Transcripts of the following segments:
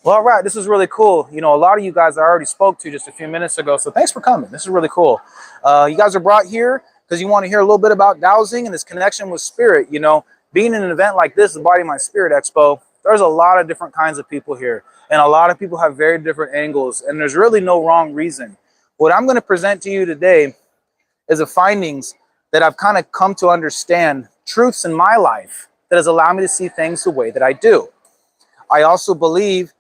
Well, all right, this is really cool. You know, a lot of you guys I already spoke to just a few minutes ago, so thanks for coming. This is really cool. You guys are brought here because you want to hear a little bit about dowsing and its connection with spirit. You know, being in an event like this, the Body Mind Spirit Expo, there's a lot of different kinds of people here, and a lot of people have very different angles, and there's really no wrong reason. What I'm going to present to you today is the findings that I've kind of come to understand, truths in my life that has allowed me to see things the way that I do. I also believe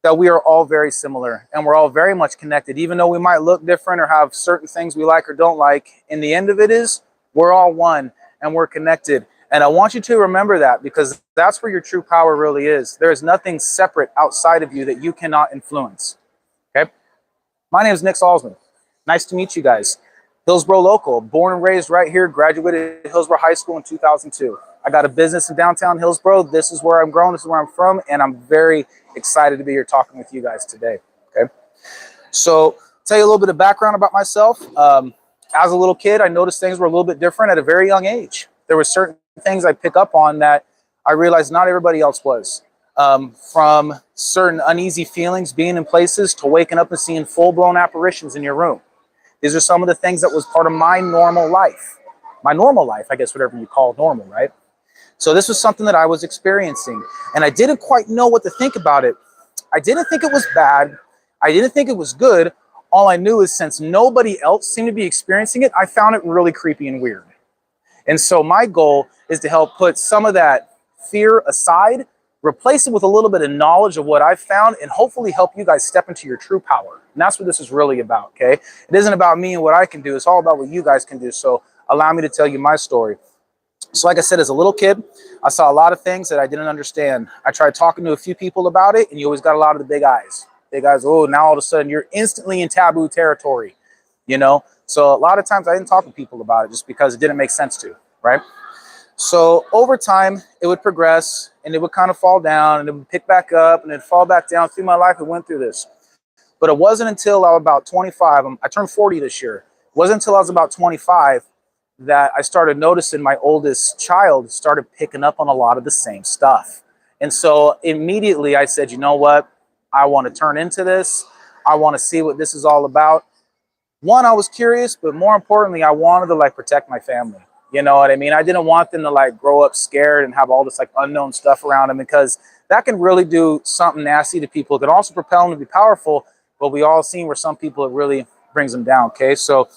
that we are all very similar and we're all very much connected, even though we might look different or have certain things we like or don't like. In the end of it is, we're all one and we're connected. And I want you to remember that, because that's where your true power really is. There is nothing separate outside of you that you cannot influence. Okay? My name is Nick Salzman. Nice to meet you guys. Hillsboro local, born and raised right here, graduated Hillsboro High School in 2002. I got a business in downtown Hillsboro. This is where I'm grown. This is where I'm from. And I'm very excited to be here talking with you guys today. Okay. So tell you a little bit of background about myself. As a little kid, I noticed things were a little bit different at a very young age. There were certain things I pick up on that I realized not everybody else was. From certain uneasy feelings, being in places, to waking up and seeing full-blown apparitions in your room. These are some of the things that was part of my normal life. My normal life, I guess, whatever you call normal, right? So this was something that I was experiencing, and I didn't quite know what to think about it. I didn't think it was bad. I didn't think it was good. All I knew is, since nobody else seemed to be experiencing it, I found it really creepy and weird. And so my goal is to help put some of that fear aside, replace it with a little bit of knowledge of what I've found, and hopefully help you guys step into your true power. And that's what this is really about, okay? It isn't about me and what I can do. It's all about what you guys can do. So allow me to tell you my story. So like I said, as a little kid, I saw a lot of things that I didn't understand. I tried talking to a few people about it, and you always got a lot of the big eyes. Big eyes, oh, now all of a sudden you're instantly in taboo territory, you know? So a lot of times I didn't talk to people about it just because it didn't make sense to, right? So over time, it would progress, and it would kind of fall down, and it would pick back up, and it'd fall back down. Through my life, I went through this. But it wasn't until I was about 25, I turned 40 this year. It wasn't until I was about 25 that I started noticing my oldest child started picking up on a lot of the same stuff. And so immediately I said, you know what? I want to turn into this. I want to see what this is all about. One, I was curious, but more importantly, I wanted to protect my family. You know what I mean? I didn't want them to grow up scared and have all this unknown stuff around them, because that can really do something nasty to people. It can also propel them to be powerful, but we all seen where some people it really brings them down. Okay, so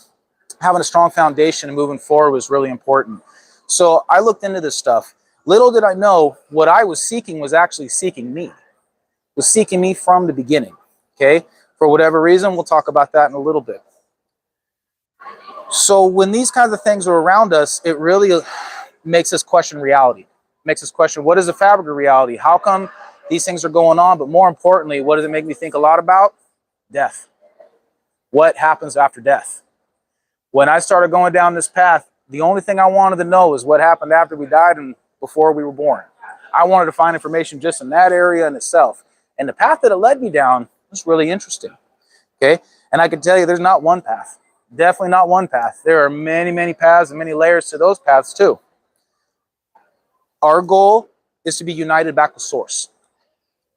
having a strong foundation and moving forward was really important. So I looked into this stuff. Little did I know, what I was seeking was actually seeking me. It was seeking me from the beginning. Okay, for whatever reason, we'll talk about that in a little bit. So when these kinds of things are around us, it really makes us question reality. Makes us question, what is the fabric of reality? How come these things are going on? But more importantly, what does it make me think a lot about? Death. What happens after death? When I started going down this path, the only thing I wanted to know is what happened after we died and before we were born. I wanted to find information just in that area in itself. And the path that it led me down was really interesting. Okay? And I can tell you, there's not one path. Definitely not one path. There are many, many paths and many layers to those paths too. Our goal is to be united back with Source.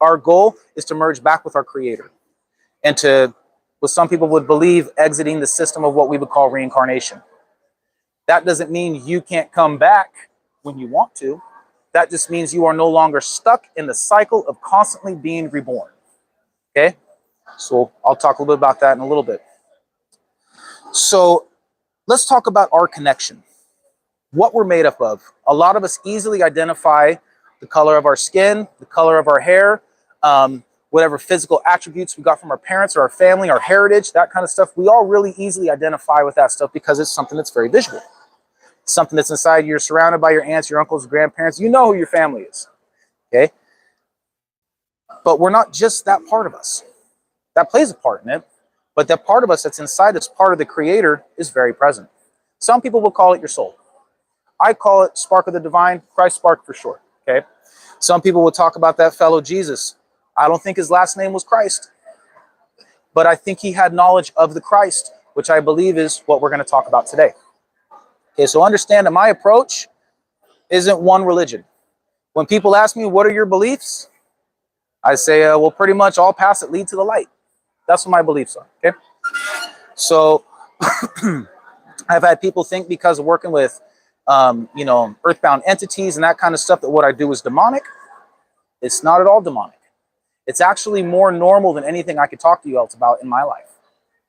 Our goal is to merge back with our Creator, and to, what some people would believe, exiting the system of what we would call reincarnation. That doesn't mean you can't come back when you want to. That just means you are no longer stuck in the cycle of constantly being reborn. Okay? So I'll talk a little bit about that in a little bit. So let's talk about our connection. What we're made up of. A lot of us easily identify the color of our skin, the color of our hair, whatever physical attributes we got from our parents or our family, our heritage, that kind of stuff. We all really easily identify with that stuff because it's something that's very visual. Something that's inside. You're surrounded by your aunts, your uncles, grandparents. You know who your family is. Okay? But we're not just that part of us. That plays a part in it. But that part of us that's inside us, part of the Creator, is very present. Some people will call it your soul. I call it spark of the divine, Christ spark for short. Okay? Some people will talk about that fellow Jesus. I don't think his last name was Christ, but I think he had knowledge of the Christ, which I believe is what we're going to talk about today. Okay, so understand that my approach isn't one religion. When people ask me, what are your beliefs? I say, well, pretty much all paths that lead to the light. That's what my beliefs are, okay? So I've had people think because of working with, you know, earthbound entities and that kind of stuff that what I do is demonic. It's not at all demonic. It's actually more normal than anything I could talk to you else about in my life,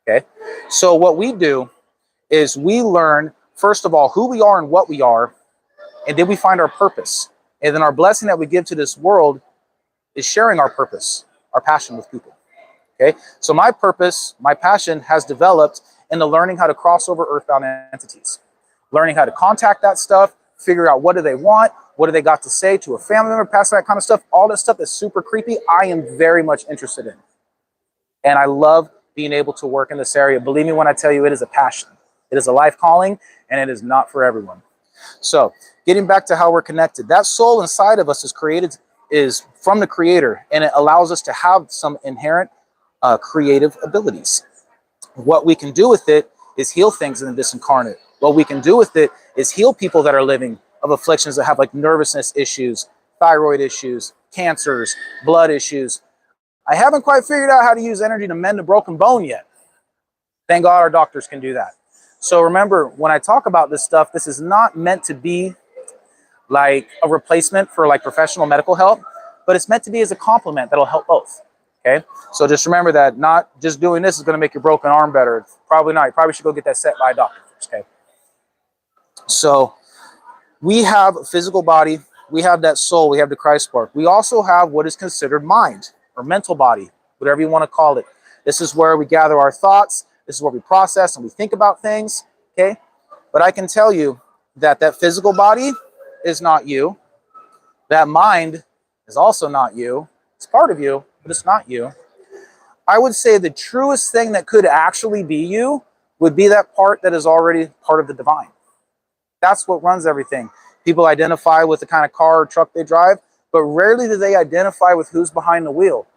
okay? So what we do is we learn, first of all, who we are and what we are, and then we find our purpose. And then our blessing that we give to this world is sharing our purpose, our passion with people. Okay, so my purpose, my passion has developed into learning how to cross over earthbound entities, learning how to contact that stuff, figure out what do they want, what do they got to say to a family member, pass that kind of stuff. All that stuff that's super creepy, I am very much interested in. And I love being able to work in this area. Believe me when I tell you, it is a passion. It is a life calling, and it is not for everyone. So getting back to how we're connected, that soul inside of us is from the Creator, and it allows us to have some inherent creative abilities. What we can do with it is heal things in the disincarnate. What we can do with it is heal people that are living of afflictions that have like nervousness issues, thyroid issues, cancers, blood issues. I haven't quite figured out how to use energy to mend a broken bone yet. Thank God our doctors can do that. So remember, when I talk about this stuff, this is not meant to be like a replacement for like professional medical help, but it's meant to be as a complement that'll help both. Okay, so just remember that not just doing this is going to make your broken arm better. Probably not. You probably should go get that set by a doctor first. Okay, so we have a physical body, we have that soul, we have the Christ spark. We also have what is considered mind or mental body, whatever you want to call it. This is where we gather our thoughts. This is where we process and we think about things. Okay, but I can tell you that that physical body is not you. That mind is also not you. It's part of you, but it's not you. I would say the truest thing that could actually be you would be that part that is already part of the divine. That's what runs everything. People identify with the kind of car or truck they drive, but rarely do they identify with who's behind the wheel.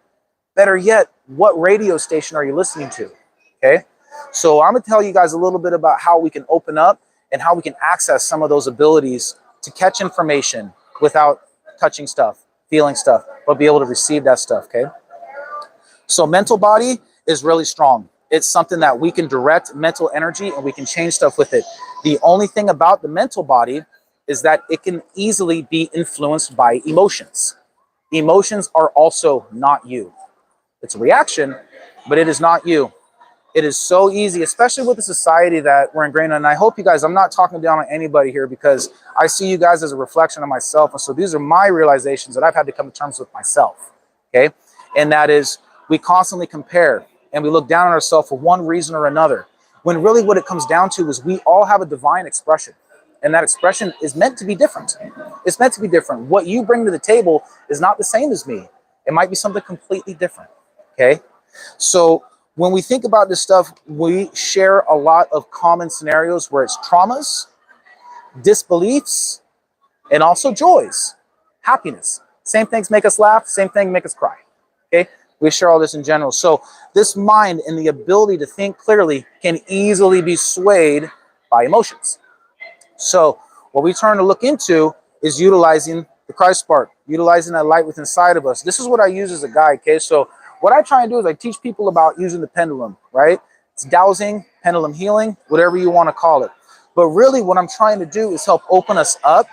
Better yet, what radio station are you listening to? Okay, so I'm going to tell you guys a little bit about how we can open up and how we can access some of those abilities to catch information without touching stuff, feeling stuff, but be able to receive that stuff, okay? So mental body is really strong. It's something that we can direct mental energy and we can change stuff with it. The only thing about the mental body is that it can easily be influenced by emotions. Emotions are also not you. It's a reaction, but it is not you. It is so easy, especially with the society that we're ingrained in. And I hope you guys, I'm not talking down on anybody here because I see you guys as a reflection of myself. And so these are my realizations that I've had to come to terms with myself, okay? And that is we constantly compare and we look down on ourselves for one reason or another. When really what it comes down to is we all have a divine expression. And that expression is meant to be different. It's meant to be different. What you bring to the table is not the same as me. It might be something completely different, okay? So when we think about this stuff, we share a lot of common scenarios where it's traumas, disbeliefs, and also joys, happiness. Same things make us laugh, same thing make us cry, okay? We share all this in general. So this mind and the ability to think clearly can easily be swayed by emotions. So what we turn to look into is utilizing the Christ spark, utilizing that light within inside of us. This is what I use as a guide, okay? So what I try and do is I teach people about using the pendulum, right? It's dowsing, pendulum healing, whatever you want to call it. But really what I'm trying to do is help open us up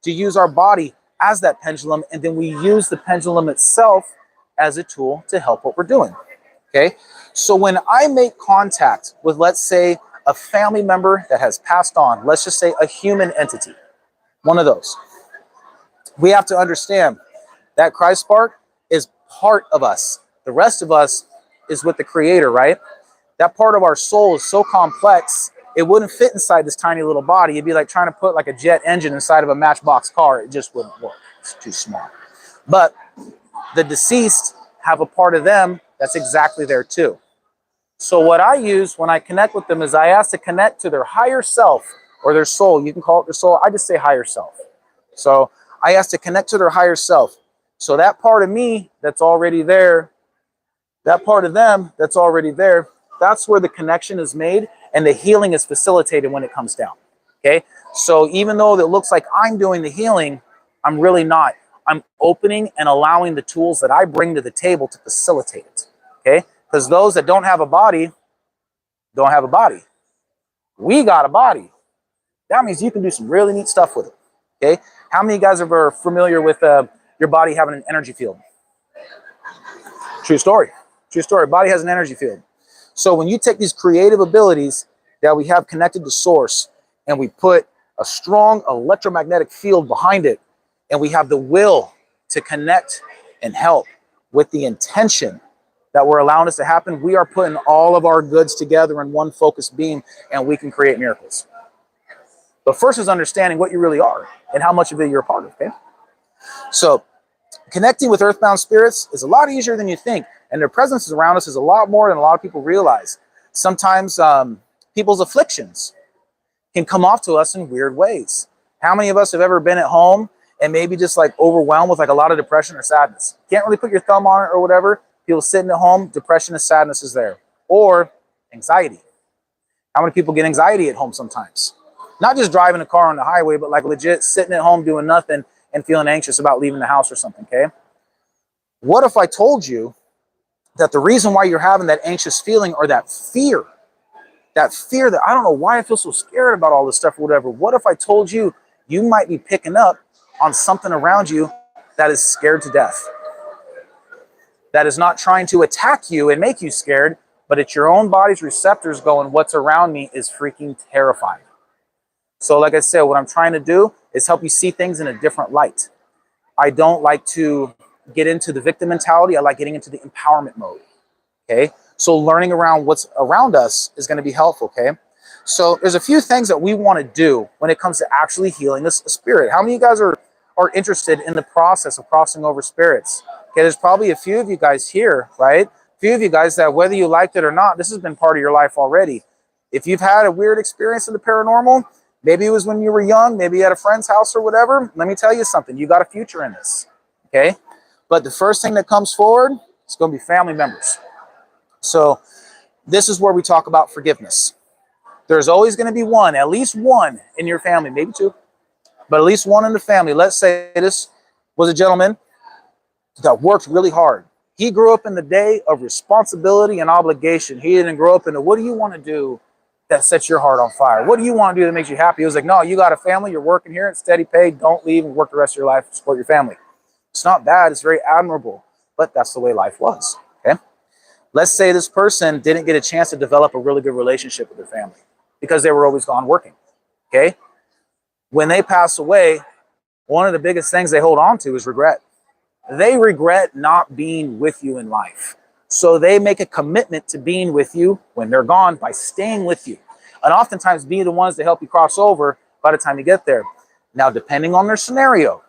to use our body as that pendulum, and then we use the pendulum itself as a tool to help what we're doing, okay? So when I make contact with, let's say, a family member that has passed on, let's just say a human entity, one of those, we have to understand that Christ spark is part of us. The rest of us is with the Creator, right? That part of our soul is so complex, it wouldn't fit inside this tiny little body. It'd be like trying to put like a jet engine inside of a Matchbox car. It just wouldn't work. It's too small. But the deceased have a part of them that's exactly there too. So what I use when I connect with them is I ask to connect to their higher self or their soul. You can call it their soul. I just say higher self. So I ask to connect to their higher self. So that part of me that's already there, that part of them that's already there, that's where the connection is made and the healing is facilitated when it comes down, okay? So even though it looks like I'm doing the healing, I'm really not. I'm opening and allowing the tools that I bring to the table to facilitate it, okay? Because those that don't have a body don't have a body. We got a body. That means you can do some really neat stuff with it, okay? How many of you guys are familiar with your body having an energy field? True story. True story. Body has an energy field. So when you take these creative abilities that we have connected to source and we put a strong electromagnetic field behind it, and we have the will to connect and help with the intention that we're allowing this to happen, we are putting all of our goods together in one focused beam, and we can create miracles. But first is understanding what you really are and how much of it you're a part of, okay? So connecting with earthbound spirits is a lot easier than you think, and their presence around us is a lot more than a lot of people realize. Sometimes people's afflictions can come off to us in weird ways. How many of us have ever been at home and maybe just like overwhelmed with like a lot of depression or sadness? Can't really put your thumb on it or whatever. People sitting at home, depression and sadness is there. Or anxiety. How many people get anxiety at home sometimes? Not just driving a car on the highway, but like legit sitting at home doing nothing and feeling anxious about leaving the house or something, okay? What if I told you that the reason why you're having that anxious feeling or that fear that I don't know why I feel so scared about all this stuff or whatever, what if I told you you might be picking up on something around you that is scared to death? That is not trying to attack you and make you scared, but it's your own body's receptors going, what's around me is freaking terrifying. So like I said, what I'm trying to do is help you see things in a different light. I don't like to get into the victim mentality. I like getting into the empowerment mode, okay? So learning around what's around us is going to be helpful, okay? So there's a few things that we want to do when it comes to actually healing a spirit. How many of you guys are interested in the process of crossing over spirits? Okay, there's probably a few of you guys here, right? A few of you guys that whether you liked it or not, this has been part of your life already. If you've had a weird experience in the paranormal, maybe it was when you were young, maybe you at a friend's house or whatever, let me tell you something, you got a future in this, okay? But the first thing that comes forward is going to be family members. So this is where we talk about forgiveness. There's always going to be one, at least one in your family, maybe two, but at least one in the family. Let's say this was a gentleman that worked really hard. He grew up in the day of responsibility and obligation. He didn't grow up in the, what do you want to do that sets your heart on fire? What do you want to do that makes you happy? He was like, no, you got a family, you're working here, it's steady paid, don't leave and work the rest of your life to support your family. It's not bad, it's very admirable, but that's the way life was, okay? Let's say this person didn't get a chance to develop a really good relationship with their family because they were always gone working, okay? When they pass away, one of the biggest things they hold on to is regret. They regret not being with you in life. So they make a commitment to being with you when they're gone by staying with you. And oftentimes be the ones to help you cross over by the time you get there. Now, depending on their scenario,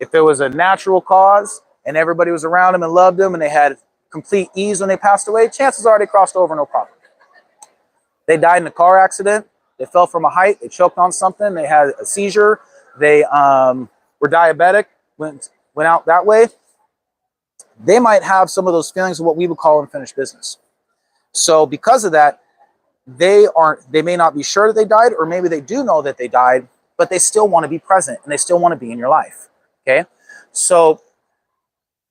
if there was a natural cause and everybody was around them and loved them and they had complete ease when they passed away, chances are they crossed over no problem. They died in a car accident. They fell from a height. They choked on something. They had a seizure. They were diabetic, went out that way. They might have some of those feelings of what we would call unfinished business. So because of that, they may not be sure that they died, or maybe they do know that they died, but they still want to be present and they still want to be in your life. Okay. So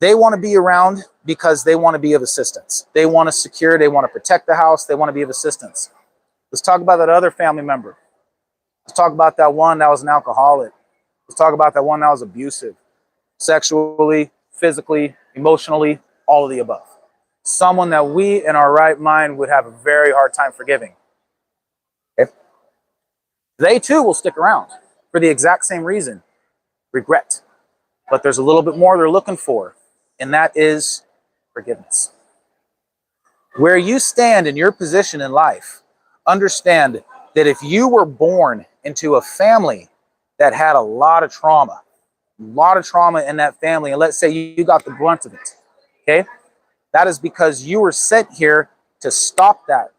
they want to be around because they want to be of assistance. They want to secure, they want to protect the house. They want to be of assistance. Let's talk about that other family member. Let's talk about that one that was an alcoholic. Let's talk about that one that was abusive, sexually, physically, emotionally, all of the above. Someone that we in our right mind would have a very hard time forgiving. Okay? They too will stick around for the exact same reason, regret. But there's a little bit more they're looking for, and that is forgiveness. Where you stand in your position in life, understand that if you were born into a family that had a lot of trauma in that family, and let's say you got the brunt of it, okay? That is because you were sent here to stop that,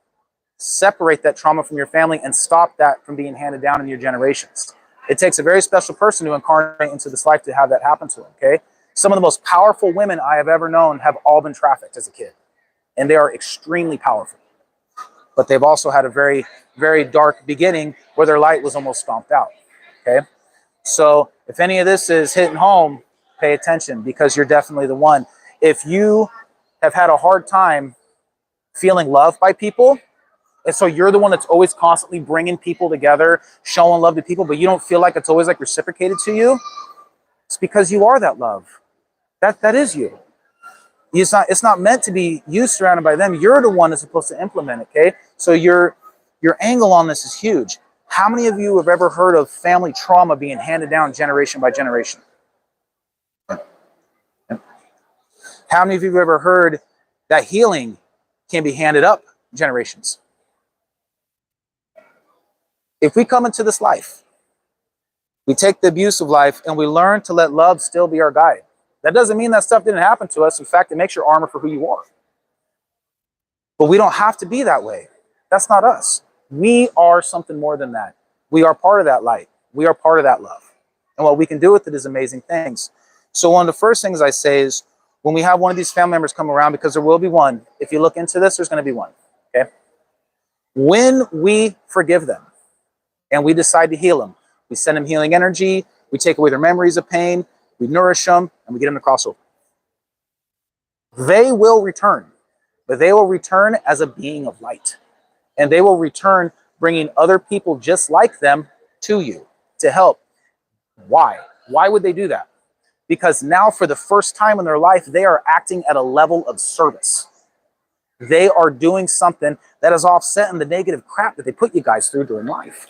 separate that trauma from your family and stop that from being handed down in your generations. It takes a very special person to incarnate into this life to have that happen to them, okay? Some of the most powerful women I have ever known have all been trafficked as a kid, and they are extremely powerful. But they've also had a very, very dark beginning where their light was almost stomped out, okay? So if any of this is hitting home, pay attention, because you're definitely the one. If you have had a hard time feeling loved by people, and so you're the one that's always constantly bringing people together, showing love to people, but you don't feel like it's always like reciprocated to you, it's because you are that love. That is you. It's not meant to be you surrounded by them. You're the one that's supposed to implement it, okay? So your angle on this is huge. How many of you have ever heard of family trauma being handed down generation by generation? How many of you have ever heard that healing can be handed up generations? If we come into this life, we take the abuse of life and we learn to let love still be our guide. That doesn't mean that stuff didn't happen to us. In fact, it makes your armor for who you are. But we don't have to be that way. That's not us. We are something more than that. We are part of that light. We are part of that love. And what we can do with it is amazing things. So one of the first things I say is, when we have one of these family members come around, because there will be one, if you look into this, there's going to be one, okay? When we forgive them and we decide to heal them, we send them healing energy, we take away their memories of pain, we nourish them, and we get them to cross over. They will return, but they will return as a being of light. And they will return bringing other people just like them to you to help. Why? Why would they do that? Because now, for the first time in their life, they are acting at a level of service. They are doing something that is offsetting the negative crap that they put you guys through during life.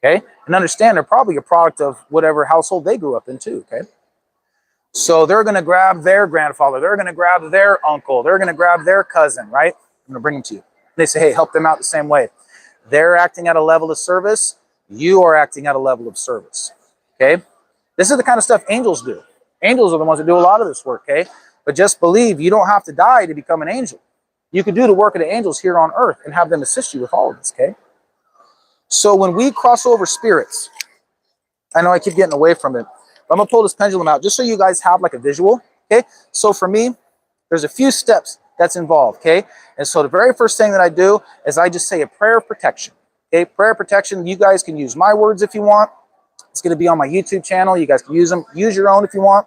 Okay? And understand, they're probably a product of whatever household they grew up in too. Okay? So they're going to grab their grandfather. They're going to grab their uncle. They're going to grab their cousin, right? I'm going to bring them to you. They say, hey, help them out the same way. They're acting at a level of service. You are acting at a level of service. Okay? This is the kind of stuff angels do. Angels are the ones that do a lot of this work, okay? But just believe, you don't have to die to become an angel. You could do the work of the angels here on earth and have them assist you with all of this, okay? So when we cross over spirits, I know I keep getting away from it, but I'm going to pull this pendulum out just so you guys have like a visual, okay? So for me, there's a few steps that's involved, okay? And so the very first thing that I do is I just say a prayer of protection, okay? Prayer of protection, you guys can use my words if you want. It's going to be on my YouTube channel. You guys can use them. Use your own if you want.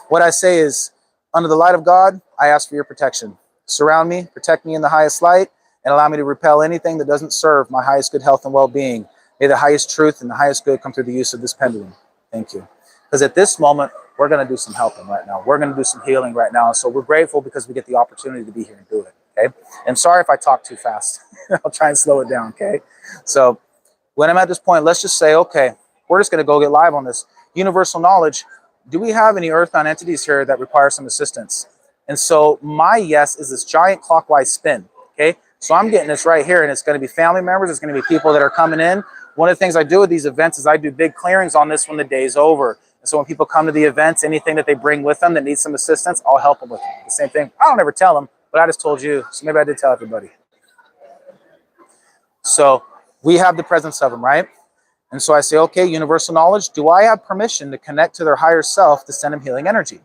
What I say is, under the light of God, I ask for your protection. Surround me, protect me in the highest light, and allow me to repel anything that doesn't serve my highest good health and well-being. May the highest truth and the highest good come through the use of this pendulum. Thank you. Because at this moment, we're going to do some helping right now. We're going to do some healing right now. So we're grateful because we get the opportunity to be here and do it. Okay? And sorry if I talk too fast. I'll try and slow it down. Okay? So when I'm at this point, let's just say, okay, we're just going to go get live on this. Universal knowledge. Do we have any earthbound entities here that require some assistance? And so my yes is this giant clockwise spin. Okay? So I'm getting this right here, and it's going to be family members. It's going to be people that are coming in. One of the things I do with these events is I do big clearings on this when the day's over. And so when people come to the events, anything that they bring with them that needs some assistance, I'll help them with it. The same thing. I don't ever tell them, but I just told you. So maybe I did tell everybody. So we have the presence of them, right? And so I say, okay, universal knowledge, do I have permission to connect to their higher self to send them healing energy?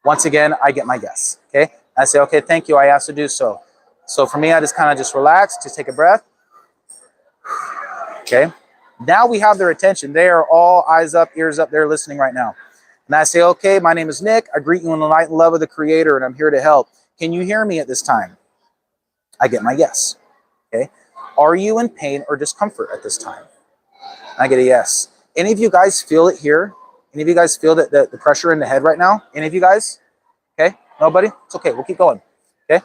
Once again, I get my yes, okay? I say, okay, thank you, I asked to do so. So for me, I just kind of just relax, just take a breath. Okay, now we have their attention. They are all eyes up, ears up, they're listening right now. And I say, okay, my name is Nick. I greet you in the light and love of the Creator, and I'm here to help. Can you hear me at this time? I get my yes, okay? Are you in pain or discomfort at this time? I get a yes. Any of you guys feel it here? Any of you guys feel that the pressure in the head right now? Any of you guys? Okay, nobody? It's okay, we'll keep going, okay?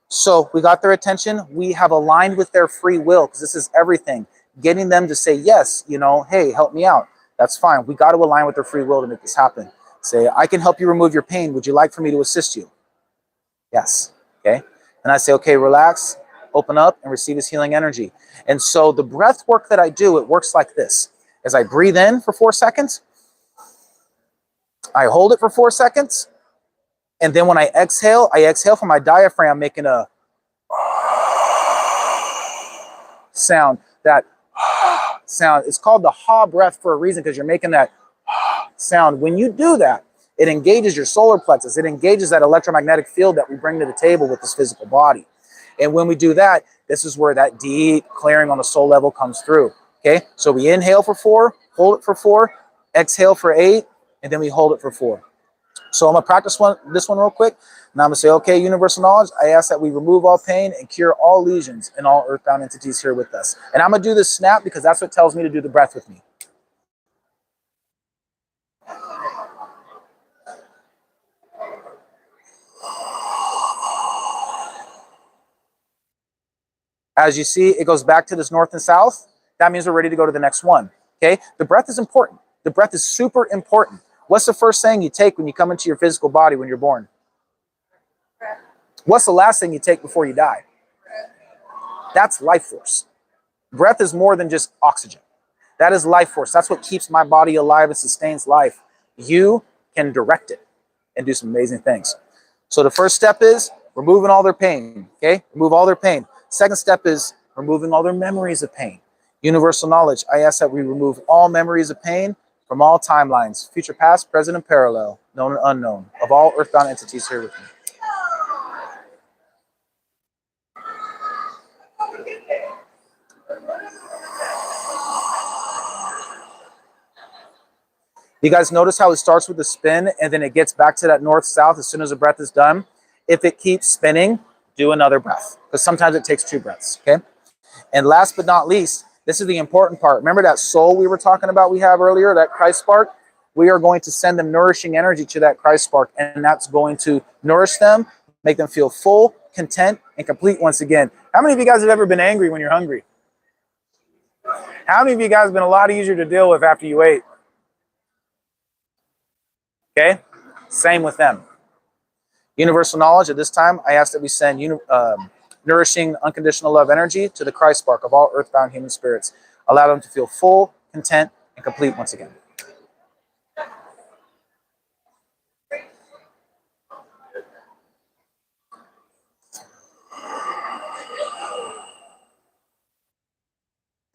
So we got their attention. We have aligned with their free will, because this is everything. Getting them to say yes, you know, hey, help me out. That's fine. We got to align with their free will to make this happen. Say, I can help you remove your pain. Would you like for me to assist you? Yes, okay? And I say, okay, relax, open up, and receive this healing energy. And so the breath work that I do, it works like this. As I breathe in for 4 seconds, I hold it for 4 seconds, and then when I exhale from my diaphragm, making a sound. That sound, it's called the ha breath for a reason, because you're making that sound. When you do that, it engages your solar plexus. It engages that electromagnetic field that we bring to the table with this physical body. And when we do that, this is where that deep clearing on the soul level comes through. Okay, so we inhale for 4, hold it for 4, exhale for 8, and then we hold it for 4. So I'm going to practice this one real quick. Now I'm going to say, okay, universal knowledge, I ask that we remove all pain and cure all lesions in all earthbound entities here with us. And I'm going to do this snap because that's what tells me to do the breath with me. As you see, it goes back to this north and south. That means we're ready to go to the next one. Okay? The breath is important. The breath is super important. What's the first thing you take when you come into your physical body when you're born? Breath. What's the last thing you take before you die? Breath. That's life force. Breath is more than just oxygen. That is life force. That's what keeps my body alive and sustains life. You can direct it and do some amazing things. So the first step is removing all their pain. Okay? Remove all their pain. Second step is removing all their memories of pain. Universal knowledge. I ask that we remove all memories of pain from all timelines, future, past, present, and parallel, known and unknown, of all earthbound entities here with me. You guys notice how it starts with a spin and then it gets back to that north-south as soon as the breath is done? If it keeps spinning, do another breath, because sometimes it takes 2 breaths, okay? And last but not least, this is the important part. Remember that soul we were talking about we have earlier, that Christ spark? We are going to send them nourishing energy to that Christ spark, and that's going to nourish them, make them feel full, content, and complete once again. How many of you guys have ever been angry when you're hungry? How many of you guys have been a lot easier to deal with after you ate? Okay? Same with them. Universal knowledge, at this time, I ask that we send nourishing, unconditional love energy to the Christ spark of all earthbound human spirits. Allow them to feel full, content, and complete once again.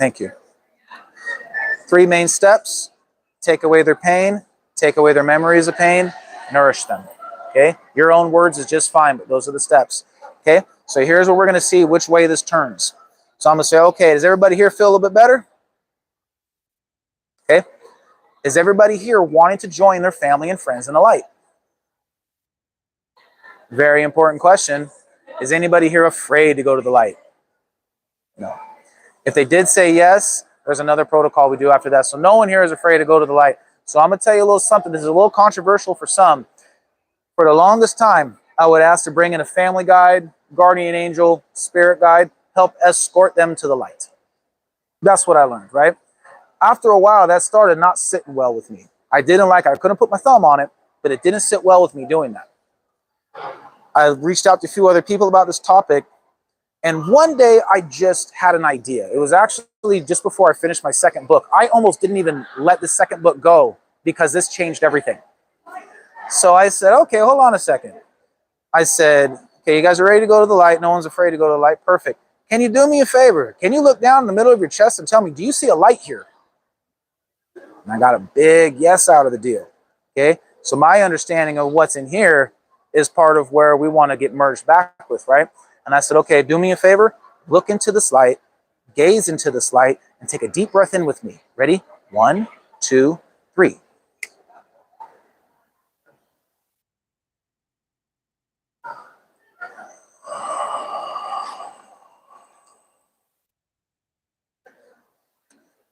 Thank you. 3 main steps. Take away their pain, take away their memories of pain, nourish them. Okay? Your own words is just fine, but those are the steps. Okay? So here's what we're going to see which way this turns. So I'm going to say, okay, does everybody here feel a little bit better? Okay? Is everybody here wanting to join their family and friends in the light? Very important question. Is anybody here afraid to go to the light? No. If they did say yes, there's another protocol we do after that. So no one here is afraid to go to the light. So I'm going to tell you a little something. This is a little controversial for some. For the longest time, I would ask to bring in a family guide, guardian angel, spirit guide, help escort them to the light. That's what I learned, right? After a while, that started not sitting well with me. I couldn't put my thumb on it, but it didn't sit well with me doing that. I reached out to a few other people about this topic, and one day I just had an idea. It was actually just before I finished my second book. I almost didn't even let the second book go because this changed everything. So I said, okay, hold on a second. I said, okay, you guys are ready to go to the light. No one's afraid to go to the light. Perfect. Can you do me a favor? Can you look down in the middle of your chest and tell me, do you see a light here? And I got a big yes out of the deal. Okay. So my understanding of what's in here is part of where we want to get merged back with, right? And I said, okay, do me a favor. Look into this light, gaze into this light, and take a deep breath in with me. Ready? 1, 2, 3.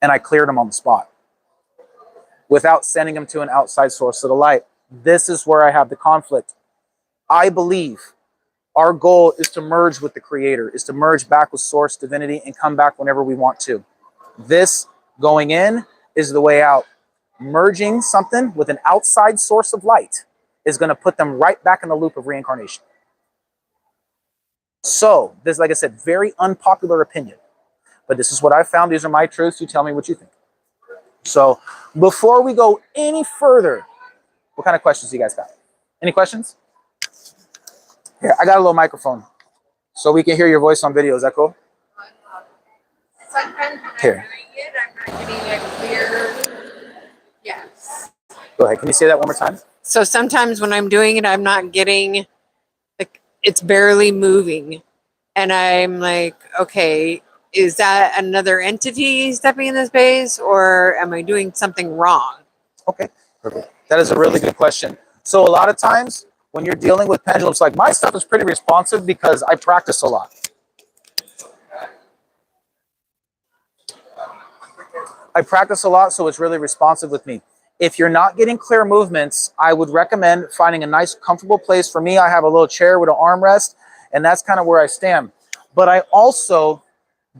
And I cleared them on the spot without sending them to an outside source of the light. This is where I have the conflict. I believe our goal is to merge with the Creator, is to merge back with Source, Divinity, and come back whenever we want to. This going in is the way out. Merging something with an outside source of light is going to put them right back in the loop of reincarnation. So, this, like I said, very unpopular opinion. But this is what I found. These are my truths. You tell me what you think. So, before we go any further, what kind of questions do you guys got? Any questions? Here, I got a little microphone so we can hear your voice on video. Is that cool? Sometimes when Here. I'm doing it, I'm not getting a clear. Yes. Go ahead. Can you say that one more time? So sometimes when I'm doing it, I'm not getting, like, it's barely moving. And I'm like, okay, is that another entity stepping in the space, or am I doing something wrong? Okay. Perfect. That is a really good question. So a lot of times when you're dealing with pendulums, like my stuff is pretty responsive because I practice a lot. I practice a lot, so it's really responsive with me. If you're not getting clear movements, I would recommend finding a nice, comfortable place. For me, I have a little chair with an armrest, and that's kind of where I stand. But I also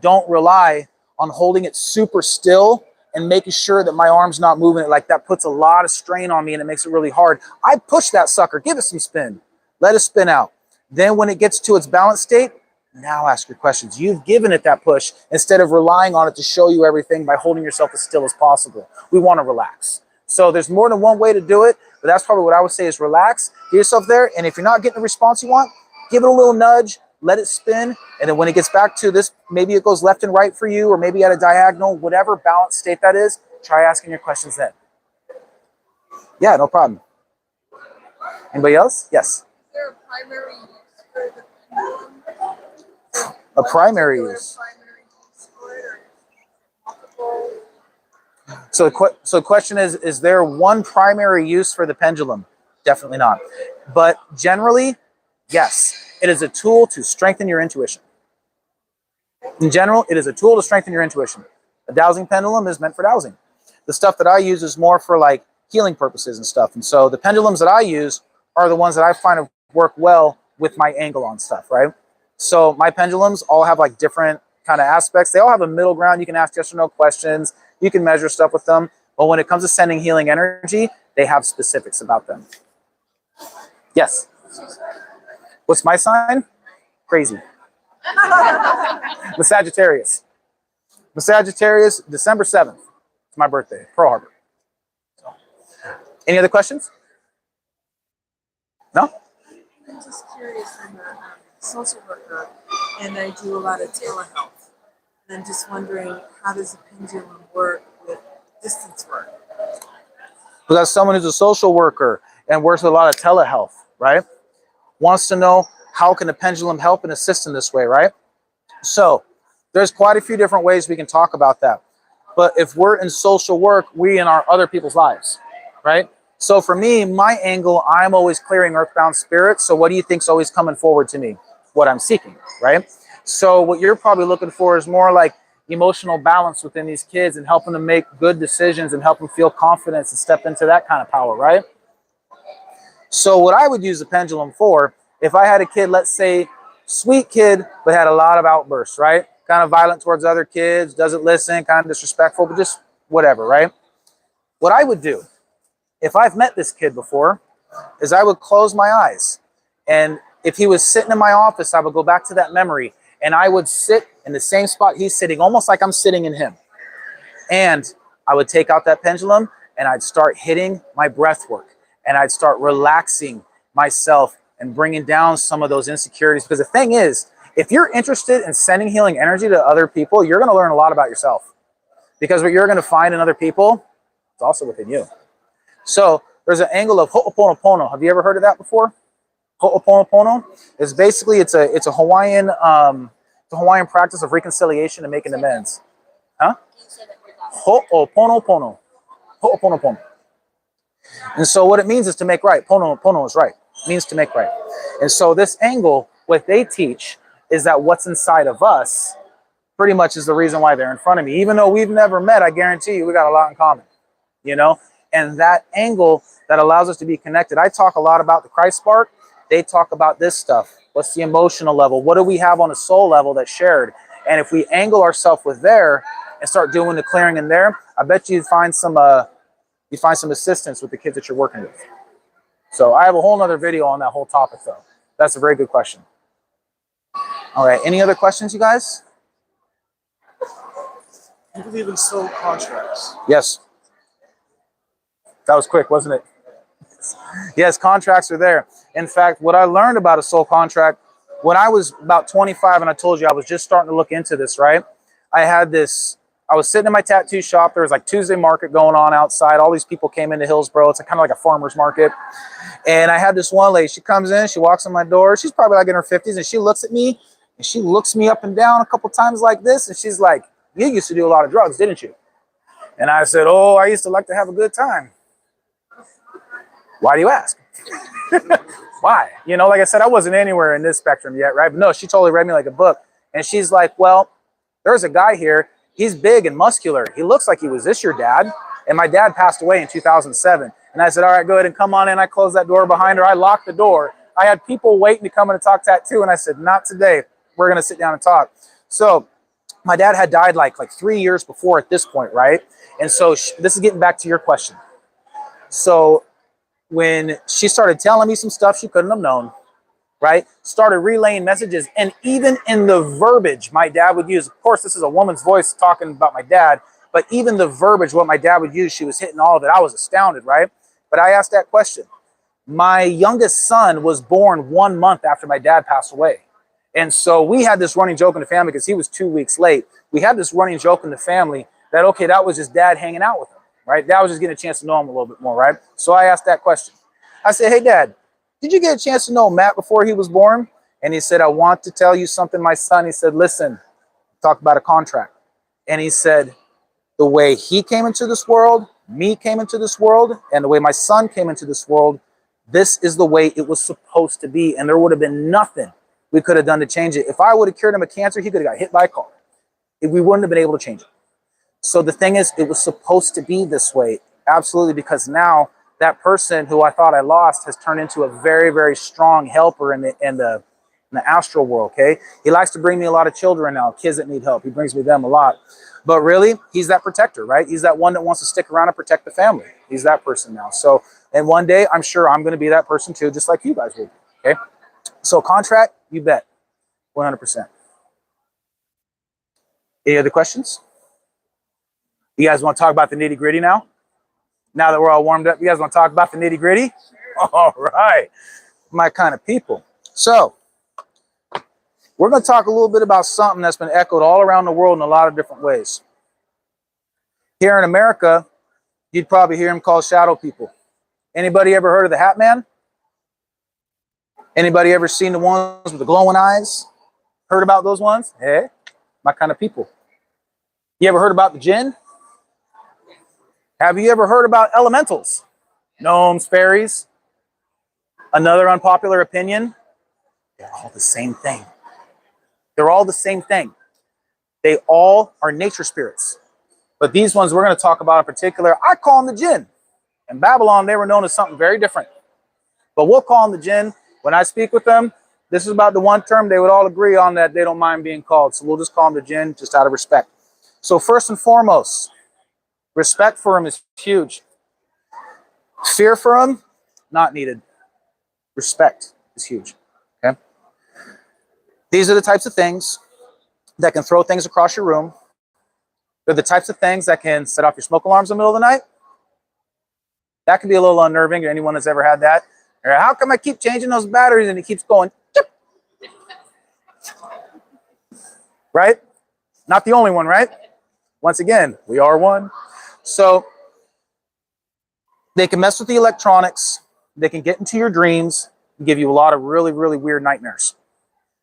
don't rely on holding it super still and making sure that my arm's not moving. Like that puts a lot of strain on me and it makes it really hard. I push that sucker, give it some spin, let it spin out. Then when it gets to its balance state, now ask your questions. You've given it that push instead of relying on it to show you everything by holding yourself as still as possible. We want to relax. So there's more than one way to do it, but that's probably what I would say is relax, get yourself there. And if you're not getting the response you want, give it a little nudge, let it spin. And then when it gets back to this, maybe it goes left and right for you, or maybe at a diagonal, whatever balance state that is, try asking your questions then. Yeah, no problem. Anybody else? Yes. Is there a primary use for the pendulum? A primary use. Primary use for it, or multiple? So the question is there one primary use for the pendulum? Definitely not. But generally, yes. It is a tool to strengthen your intuition. In general, it is a tool to strengthen your intuition. A dowsing pendulum is meant for dowsing. The stuff that I use is more for like healing purposes and stuff. And so the pendulums that I use are the ones that I find work well with my angle on stuff, right? So my pendulums all have like different kind of aspects. They all have a middle ground. You can ask yes or no questions. You can measure stuff with them. But when it comes to sending healing energy, they have specifics about them. Yes. What's my sign? Crazy. The Sagittarius. The Sagittarius, December 7th. It's my birthday, Pearl Harbor. So. Any other questions? No? I'm just curious. I'm a social worker, and I do a lot of telehealth. And I'm just wondering, how does a pendulum work with distance work? Well, that's someone who's a social worker and works with a lot of telehealth, right? Wants to know how can a pendulum help and assist in this way, right? So there's quite a few different ways we can talk about that. But if we're in social work, we in our other people's lives, right? So for me, my angle, I'm always clearing earthbound spirits. So what do you think's always coming forward to me? What I'm seeking, right? So what you're probably looking for is more like emotional balance within these kids and helping them make good decisions and help them feel confidence and step into that kind of power, right? So what I would use the pendulum for, if I had a kid, let's say, sweet kid, but had a lot of outbursts, right? Kind of violent towards other kids, doesn't listen, kind of disrespectful, but just whatever, right? What I would do, if I've met this kid before, is I would close my eyes. And if he was sitting in my office, I would go back to that memory and I would sit in the same spot he's sitting, almost like I'm sitting in him. And I would take out that pendulum and I'd start hitting my breath work. And I'd start relaxing myself and bringing down some of those insecurities. Because the thing is, if you're interested in sending healing energy to other people, you're going to learn a lot about yourself. Because what you're going to find in other people, it's also within you. So there's an angle of ho'oponopono. Have you ever heard of that before? Ho'oponopono is basically it's a Hawaiian practice of reconciliation and making amends. Huh? Ho'oponopono. Ho'oponopono. And so what it means is to make right. Pono is right. It means to make right. And so this angle, what they teach is that what's inside of us pretty much is the reason why they're in front of me. Even though we've never met, I guarantee you we got a lot in common, you know? And that angle that allows us to be connected. I talk a lot about the Christ spark. They talk about this stuff. What's the emotional level? What do we have on a soul level that's shared? And if we angle ourselves with there and start doing the clearing in there, I bet you'd find some assistance with the kids that you're working with. So I have a whole nother video on that whole topic though. That's a very good question. All right, any other questions, you guys? You believe in soul contracts? Yes. That was quick, wasn't it? Yes, contracts are there. In fact, what I learned about a soul contract, when I was about 25, and I told you I was just starting to look into this, right? I was sitting in my tattoo shop. There was like Tuesday market going on outside. All these people came into Hillsboro. It's kind of like a farmer's market. And I had this one lady, she comes in, she walks in my door. She's probably like in her 50s, and she looks at me, and she looks me up and down a couple times like this, and she's like, "You used to do a lot of drugs, didn't you?" And I said, "Oh, I used to like to have a good time." Why do you ask? Why? You know, like I said, I wasn't anywhere in this spectrum yet, right? But no, she totally read me like a book. And she's like, well, there's a guy here. He's big and muscular. He looks like he was this your dad. And my dad passed away in 2007. And I said, all right, go ahead and come on in. I closed that door behind her. I locked the door. I had people waiting to come in and talk tattoo. And I said, not today. We're going to sit down and talk. So my dad had died like 3 years before at this point, right? And so this is getting back to your question. So when she started telling me some stuff she couldn't have known, right? Started relaying messages. And even in the verbiage my dad would use, of course, this is a woman's voice talking about my dad, but even the verbiage, what my dad would use, she was hitting all of it. I was astounded, right? But I asked that question. My youngest son was born 1 month after my dad passed away. And so we had this running joke in the family because he was 2 weeks late. We had this running joke in the family that, okay, that was just dad hanging out with him, right? Dad was just getting a chance to know him a little bit more, right? So I asked that question. I said, hey, Dad, did you get a chance to know Matt before he was born? And he said, I want to tell you something, my son. He said, listen, talk about a contract. And he said, the way he came into this world, me came into this world, and the way my son came into this world, this is the way it was supposed to be. And there would have been nothing we could have done to change it. If I would have cured him of cancer, he could have got hit by a car. We wouldn't have been able to change it. So the thing is, it was supposed to be this way. Absolutely, because now that person who I thought I lost has turned into a very, very strong helper in the astral world, okay? He likes to bring me a lot of children now, kids that need help. He brings me them a lot. But really, he's that protector, right? He's that one that wants to stick around and protect the family. He's that person now. So, and one day, I'm sure I'm going to be that person too, just like you guys will be, okay? So contract, you bet, 100%. Any other questions? You guys want to talk about the nitty gritty now? Now that we're all warmed up, you guys want to talk about the nitty gritty? All right, my kind of people. So we're going to talk a little bit about something that's been echoed all around the world in a lot of different ways. Here in America, you'd probably hear them called shadow people. Anybody ever heard of the Hat Man? Anybody ever seen the ones with the glowing eyes? Heard about those ones? Hey, my kind of people. You ever heard about the jinn? Have you ever heard about elementals? Gnomes, fairies? Another unpopular opinion? They're all the same thing. They're all the same thing. They all are nature spirits. But these ones we're going to talk about in particular, I call them the jinn. In Babylon, they were known as something very different. But we'll call them the jinn. When I speak with them, this is about the one term they would all agree on that they don't mind being called. So we'll just call them the jinn just out of respect. So first and foremost, respect for them is huge. Fear for them, not needed. Respect is huge. Okay. These are the types of things that can throw things across your room. They're the types of things that can set off your smoke alarms in the middle of the night. That can be a little unnerving to anyone that's ever had that. Or how come I keep changing those batteries and it keeps going? Chip. Right? Not the only one, right? Once again, we are one. So they can mess with the electronics. They can get into your dreams and give you a lot of really, really weird nightmares.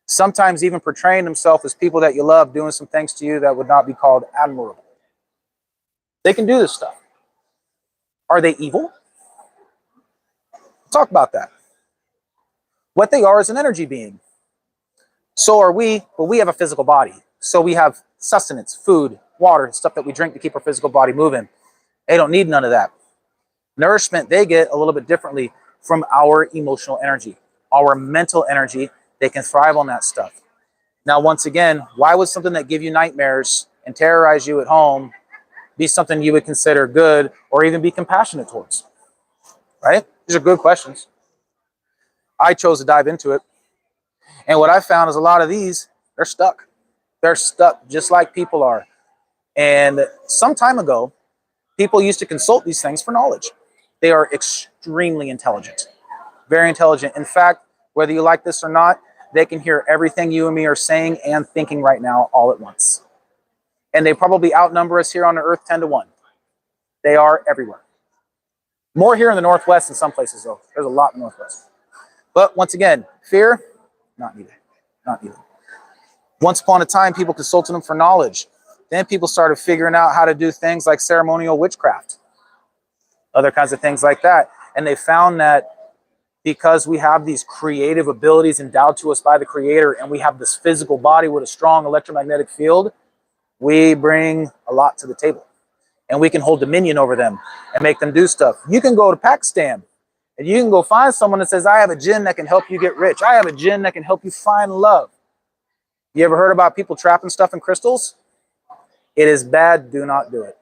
Sometimes even portraying themselves as people that you love, doing some things to you that would not be called admirable. They can do this stuff. Are they evil? Talk about that. What they are is an energy being. So are we, but we have a physical body. So we have sustenance, food, water, stuff that we drink to keep our physical body moving. They don't need none of that. Nourishment, they get a little bit differently from our emotional energy, our mental energy. They can thrive on that stuff. Now, once again, why would something that give you nightmares and terrorize you at home be something you would consider good or even be compassionate towards? Right? These are good questions. I chose to dive into it. And what I found is a lot of these, they're stuck. They're stuck just like people are. And some time ago, people used to consult these things for knowledge. They are extremely intelligent, very intelligent. In fact, whether you like this or not, they can hear everything you and me are saying and thinking right now all at once. And they probably outnumber us here on the earth 10 to 1. They are everywhere. More here in the Northwest in some places, though. There's a lot in the Northwest. But once again, fear, not needed. Not needed. Once upon a time, people consulted them for knowledge. Then people started figuring out how to do things like ceremonial witchcraft, other kinds of things like that. And they found that because we have these creative abilities endowed to us by the Creator, and we have this physical body with a strong electromagnetic field, we bring a lot to the table. And we can hold dominion over them and make them do stuff. You can go to Pakistan and you can go find someone that says, I have a jinn that can help you get rich. I have a jinn that can help you find love. You ever heard about people trapping stuff in crystals? It is bad. Do not do it.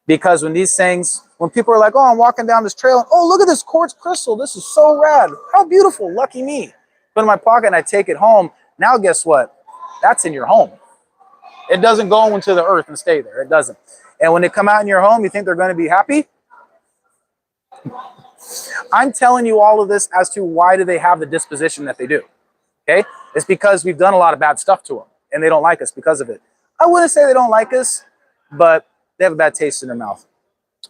Because when these things, when people are like, oh, I'm walking down this trail, and, oh, look at this quartz crystal. This is so rad. How beautiful. Lucky me. Put it in my pocket and I take it home. Now, guess what? That's in your home. It doesn't go into the earth and stay there. It doesn't. And when they come out in your home, you think they're going to be happy? I'm telling you all of this as to why do they have the disposition that they do. Okay? It's because we've done a lot of bad stuff to them, and they don't like us because of it. I wouldn't say they don't like us, but they have a bad taste in their mouth.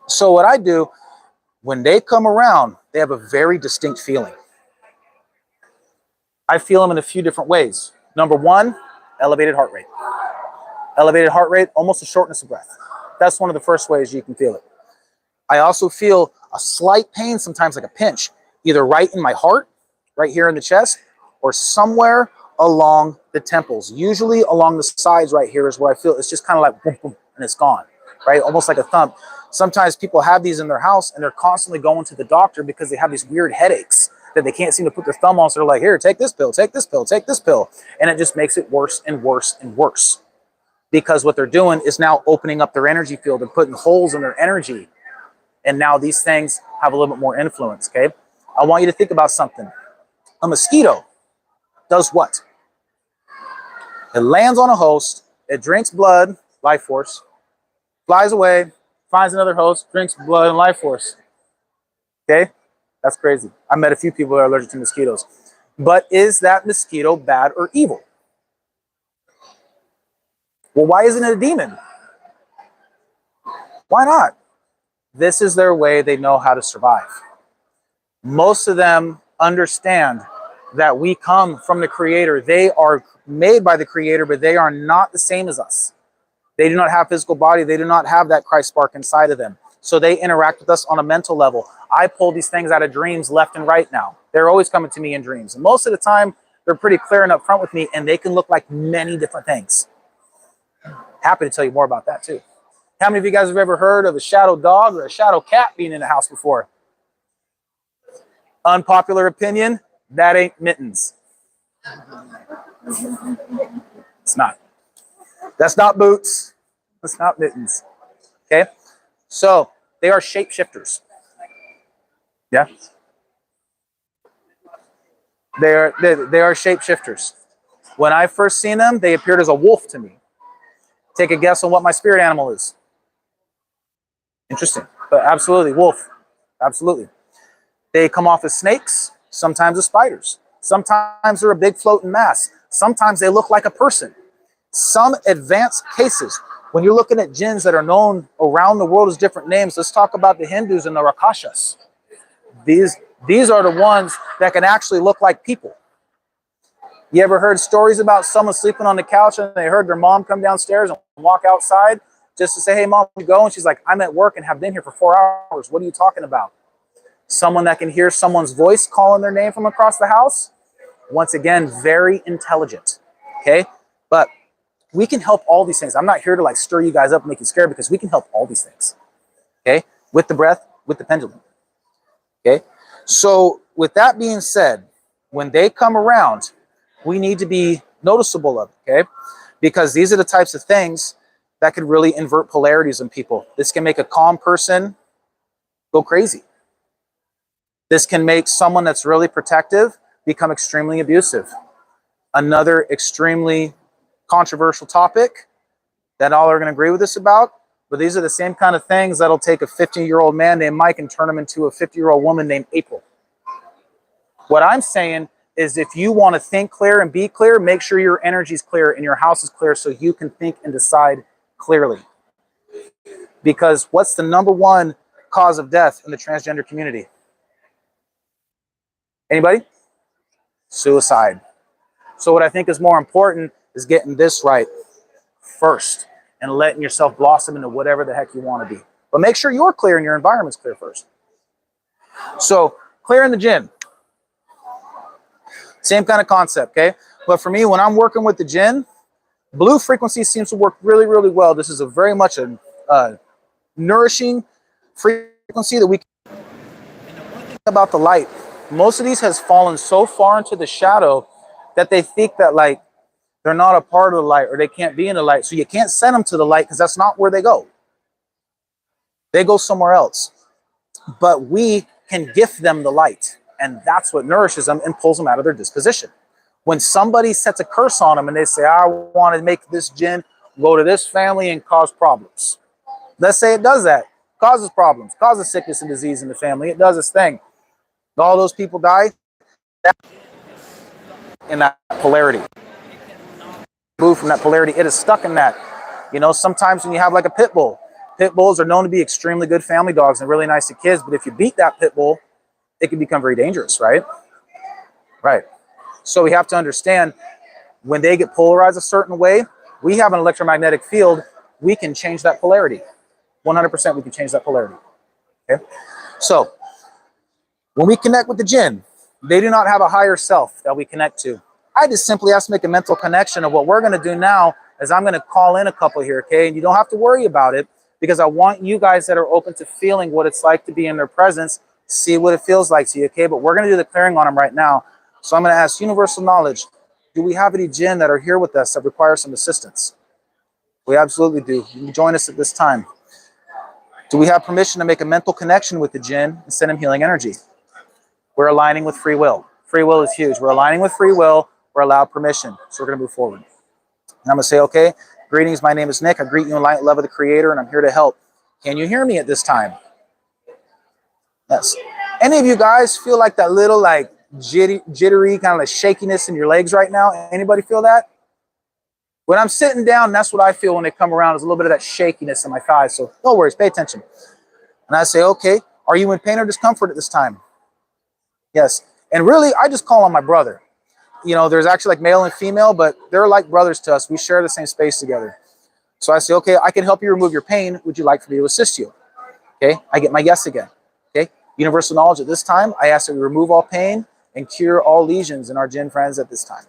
So what I do, when they come around, they have a very distinct feeling. I feel them in a few different ways. Number one, elevated heart rate. Elevated heart rate, almost a shortness of breath. That's one of the first ways you can feel it. I also feel a slight pain, sometimes like a pinch, either right in my heart, right here in the chest, or somewhere along the temples. Usually along the sides right here is where I feel it's just kind of like boom, boom, and it's gone, right? Almost like a thump. Sometimes people have these in their house and they're constantly going to the doctor because they have these weird headaches that they can't seem to put their thumb on. So they're like, here, take this pill, take this pill, take this pill. And it just makes it worse and worse and worse. Because what they're doing is now opening up their energy field and putting holes in their energy. And now these things have a little bit more influence, okay? I want you to think about something. A mosquito does what? It lands on a host, it drinks blood, life force, flies away, finds another host, drinks blood and life force. Okay? That's crazy. I met a few people that are allergic to mosquitoes. But is that mosquito bad or evil? Well, why isn't it a demon? Why not? This is their way they know how to survive. Most of them understand that we come from the Creator. They are made by the Creator, but they are not the same as us. They do not have physical body. They do not have that Christ spark inside of them. So they interact with us on a mental level. I pull these things out of dreams left and right now. They're always coming to me in dreams. And most of the time, they're pretty clear and upfront with me, and they can look like many different things. Happy to tell you more about that too. How many of you guys have ever heard of a shadow dog or a shadow cat being in the house before? Unpopular opinion, that ain't Mittens. It's not. That's not Boots. That's not Mittens. Okay? So, they are shapeshifters. Yeah? They are shapeshifters. When I first seen them, they appeared as a wolf to me. Take a guess on what my spirit animal is. Interesting. But absolutely, wolf. Absolutely. They come off as snakes, sometimes as spiders. Sometimes they're a big floating mass. Sometimes they look like a person. Some advanced cases, when you're looking at jinns that are known around the world as different names, let's talk about the Hindus and the Rakshas. These are the ones that can actually look like people. You ever heard stories about someone sleeping on the couch and they heard their mom come downstairs and walk outside just to say, hey, mom, you go? And she's like, I'm at work and have been here for 4 hours. What are you talking about? Someone that can hear someone's voice calling their name from across the house. Once again, very intelligent. Okay? But we can help all these things. I'm not here to like stir you guys up and make you scared, because we can help all these things. Okay? With the breath, with the pendulum. Okay? So with that being said, when they come around, we need to be noticeable of it, okay? Because these are the types of things that could really invert polarities in people. This can make a calm person go crazy. This can make someone that's really protective become extremely abusive. Another extremely controversial topic that all are going to agree with us about, but these are the same kind of things that'll take a 15-year-old man named Mike and turn him into a 50-year-old woman named April. What I'm saying is, if you want to think clear and be clear, make sure your energy is clear and your house is clear so you can think and decide clearly. Because what's the number one cause of death in the transgender community? Anybody? Suicide. So what I think is more important is getting this right first and letting yourself blossom into whatever the heck you want to be. But make sure you're clear and your environment's clear first. So clearing the jinn, same kind of concept, okay? But for me, when I'm working with the jinn, blue frequency seems to work really, really well. This is a very much a nourishing frequency that we can. And the one thing about the light, most of these has fallen so far into the shadow that they think that like they're not a part of the light or they can't be in the light. So you can't send them to the light because that's not where they go. They go somewhere else. But we can gift them the light. And that's what nourishes them and pulls them out of their disposition. When somebody sets a curse on them and they say, I want to make this jinn go to this family and cause problems. Let's say it does that. Causes problems. Causes sickness and disease in the family. It does its thing. All those people die in that polarity. Move from that polarity. It is stuck in that. You know, sometimes when you have like a pit bull, pit bulls are known to be extremely good family dogs and really nice to kids. But if you beat that pit bull, it can become very dangerous, right? Right. So we have to understand when they get polarized a certain way, we have an electromagnetic field. We can change that polarity. 100% we can change that polarity. Okay. So when we connect with the jinn, they do not have a higher self that we connect to. I just simply have to make a mental connection of what we're going to do now is I'm going to call in a couple here, okay? And you don't have to worry about it because I want you guys that are open to feeling what it's like to be in their presence, see what it feels like to you, okay? But we're going to do the clearing on them right now. So I'm going to ask universal knowledge, do we have any jinn that are here with us that require some assistance? We absolutely do. You can join us at this time. Do we have permission to make a mental connection with the jinn and send him healing energy? We're aligning with free will. Free will is huge. We're aligning with free will. We're allowed permission. So we're going to move forward. And I'm going to say, okay, greetings. My name is Nick. I greet you in light and love of the Creator, and I'm here to help. Can you hear me at this time? Yes. Any of you guys feel like that little like jittery kind of like shakiness in your legs right now? Anybody feel that? When I'm sitting down, that's what I feel when they come around. There's a little bit of that shakiness in my thighs. So no worries. Pay attention. And I say, okay, are you in pain or discomfort at this time? Yes. And really, I just call on my brother. You know, there's actually like male and female, but they're like brothers to us. We share the same space together. So I say, okay, I can help you remove your pain. Would you like for me to assist you? Okay, I get my yes again. Okay, universal knowledge at this time. I ask that we remove all pain and cure all lesions in our jinn friends at this time.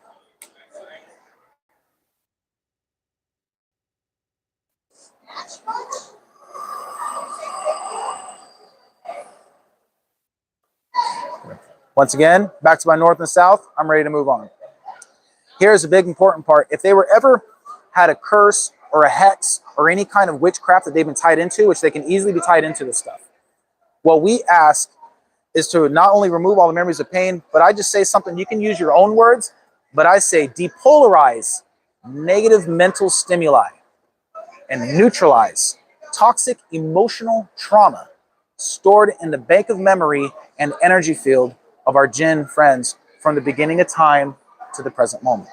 Once again, back to my north and south. I'm ready to move on. Here's a big important part. If they were ever had a curse or a hex or any kind of witchcraft that they've been tied into, which they can easily be tied into this stuff, what we ask is to not only remove all the memories of pain, but I just say something, you can use your own words, but I say depolarize negative mental stimuli and neutralize toxic emotional trauma stored in the bank of memory and energy field of our jinn friends from the beginning of time to the present moment.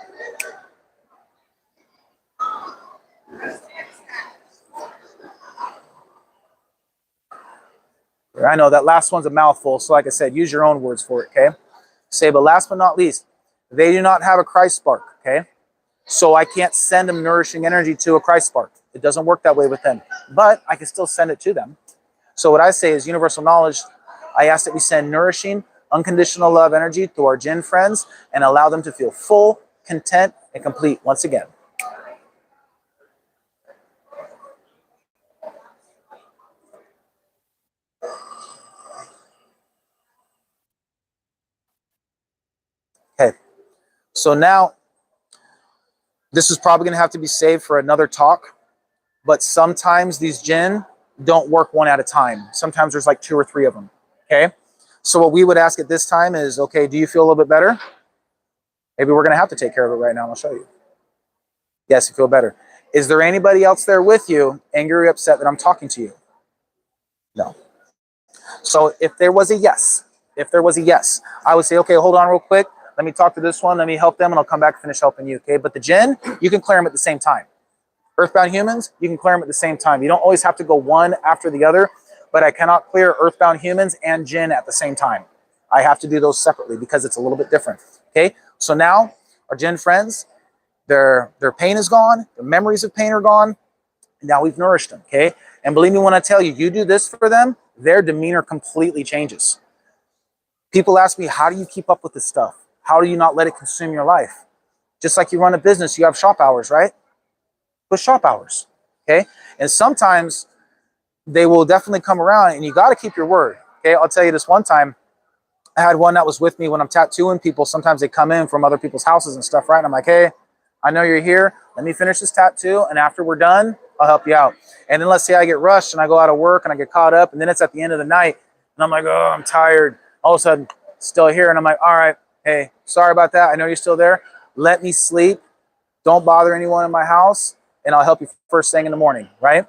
I know that last one's a mouthful, so like I said, use your own words for it, okay? Say, but last but not least, they do not have a Christ spark, okay? So I can't send them nourishing energy to a Christ spark. It doesn't work that way with them, but I can still send it to them. So what I say is universal knowledge. I ask that we send nourishing, unconditional love energy to our jinn friends and allow them to feel full, content, and complete once again. Okay, so now this is probably going to have to be saved for another talk, but sometimes these jinn don't work one at a time. Sometimes there's like 2 or 3 of them, okay? So what we would ask at this time is, okay, do you feel a little bit better? Maybe we're going to have to take care of it right now. I'll show you. Yes, you feel better. Is there anybody else there with you angry or upset that I'm talking to you? No. So if there was a yes, I would say, okay, hold on real quick. Let me talk to this one. Let me help them, and I'll come back and finish helping you, okay? But the jinn, you can clear them at the same time. Earthbound humans, you can clear them at the same time. You don't always have to go one after the other, but I cannot clear earthbound humans and jinn at the same time. I have to do those separately because it's a little bit different, okay? So now, our jinn friends, their pain is gone, their memories of pain are gone, and now we've nourished them, okay? And believe me when I tell you, you do this for them, their demeanor completely changes. People ask me, how do you keep up with this stuff? How do you not let it consume your life? Just like you run a business, you have shop hours, right? Put shop hours, okay? And sometimes they will definitely come around, and you got to keep your word, okay? I'll tell you this one time. I had one that was with me when I'm tattooing people. Sometimes they come in from other people's houses and stuff, right? And I'm like, hey, I know you're here. Let me finish this tattoo, and after we're done, I'll help you out. And then let's say I get rushed and I go out of work and I get caught up, and then it's at the end of the night, and I'm like, oh, I'm tired. All of a sudden, still here, and I'm like, all right, hey, sorry about that. I know you're still there. Let me sleep. Don't bother anyone in my house, and I'll help you first thing in the morning, right?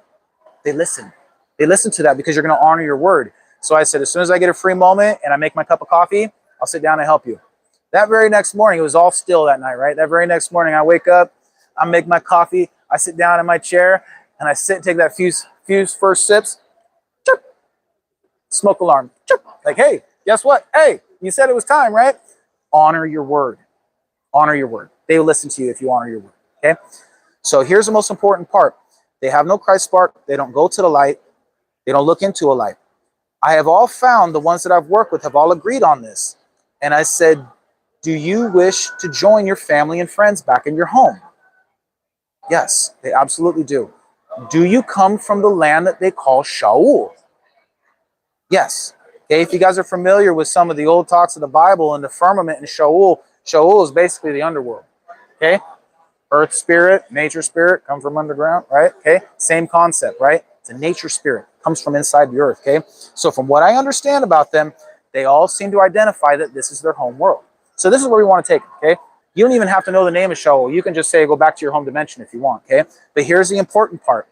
They listen. They listen to that because you're going to honor your word. So I said, as soon as I get a free moment and I make my cup of coffee, I'll sit down and help you. That very next morning, it was all still that night, right? That very next morning, I wake up, I make my coffee, I sit down in my chair, and I sit and take that few first sips. Chirp. Smoke alarm. Chirp. Like, hey, guess what? Hey, you said it was time, right? Honor your word. Honor your word. They will listen to you if you honor your word, okay? So here's the most important part. They have no Christ spark. They don't go to the light. They don't look into a light. I have all found, the ones that I've worked with have all agreed on this. And I said, do you wish to join your family and friends back in your home? Yes, they absolutely do. Do you come from the land that they call Shaul? Yes. Okay, if you guys are familiar with some of the old talks of the Bible and the firmament in Shaul, Shaul is basically the underworld. Okay? Earth spirit, nature spirit, come from underground, right? Okay? Same concept, right? It's a nature spirit, comes from inside the earth, okay? So from what I understand about them, they all seem to identify that this is their home world. So this is where we want to take it, okay? You don't even have to know the name of Shaul. You can just say, go back to your home dimension if you want, okay? But here's the important part.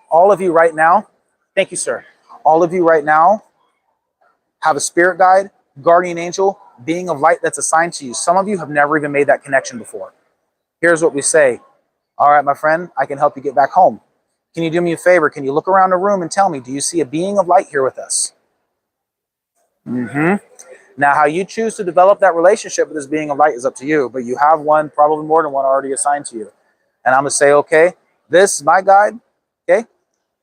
All of you right now, thank you, sir. All of you right now have a spirit guide, guardian angel, being of light that's assigned to you. Some of you have never even made that connection before. Here's what we say. All right, my friend, I can help you get back home. Can you do me a favor? Can you look around the room and tell me, do you see a being of light here with us? Now, how you choose to develop that relationship with this being of light is up to you, but you have one, probably more than one already assigned to you. And I'm going to say, okay, this is my guide, okay?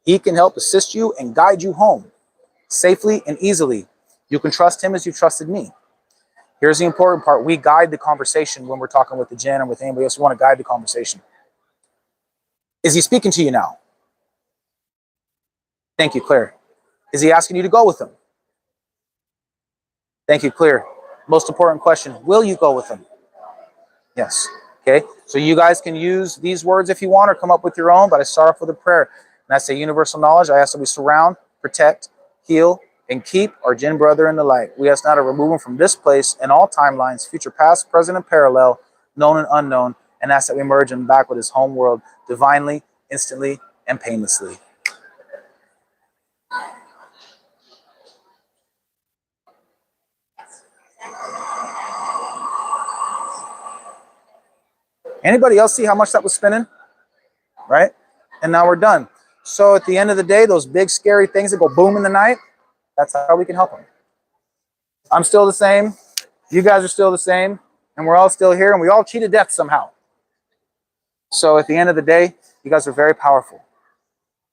He can help assist you and guide you home safely and easily. You can trust him as you trusted me. Here's the important part. We guide the conversation when we're talking with the jinn and with anybody else. We want to guide the conversation. Is he speaking to you now? Thank you, Claire. Is he asking you to go with him? Thank you, Claire. Most important question. Will you go with him? Yes. Okay. So you guys can use these words if you want or come up with your own, but I start off with a prayer. And I say universal knowledge. I ask that we surround, protect, heal, and keep our jinn brother in the light. We ask now to remove him from this place and all timelines, future, past, present, and parallel, known and unknown, and ask that we merge him back with his home world divinely, instantly, and painlessly. Anybody else see how much that was spinning? Right? And now we're done. So at the end of the day, those big scary things that go boom in the night, that's how we can help them. I'm still the same. You guys are still the same. And we're all still here, and we all cheated death somehow. So at the end of the day, you guys are very powerful.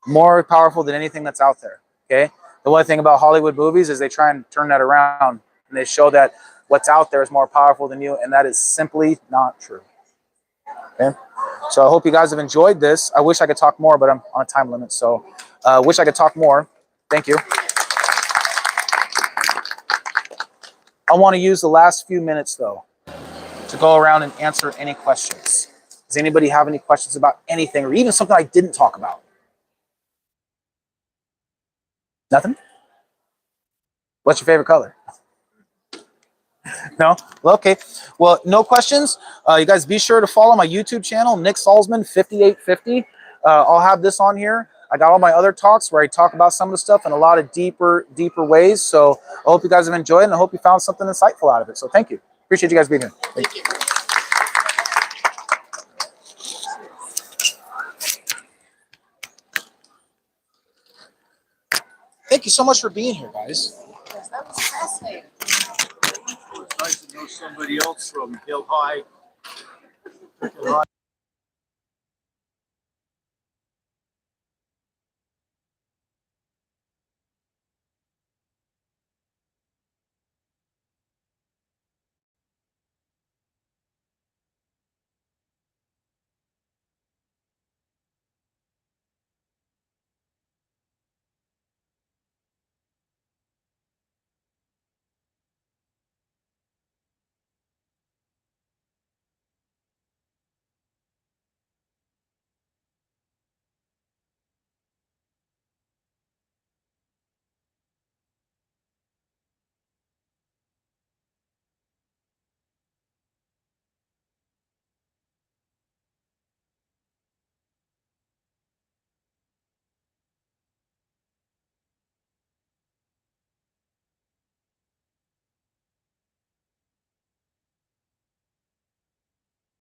More powerful than anything that's out there. Okay? The one thing about Hollywood movies is they try and turn that around, and they show that what's out there is more powerful than you, and that is simply not true. Okay? So I hope you guys have enjoyed this. I wish I could talk more, but I'm on a time limit, so wish I could talk more. Thank you. I want to use the last few minutes, though, to go around and answer any questions. Does anybody have any questions about anything, or even something I didn't talk about? Nothing? What's your favorite color? No? Well, okay. Well, no questions. You guys be sure to follow my YouTube channel, Nick Salzman 5850. I'll have this on here. I got all my other talks where I talk about some of the stuff in a lot of deeper ways. So I hope you guys have enjoyed it, and I hope you found something insightful out of it. So thank you. Appreciate you guys being here. Thank you. Thank you so much for being here, guys. Yes, that was fascinating. It's nice to know somebody else from Hill High.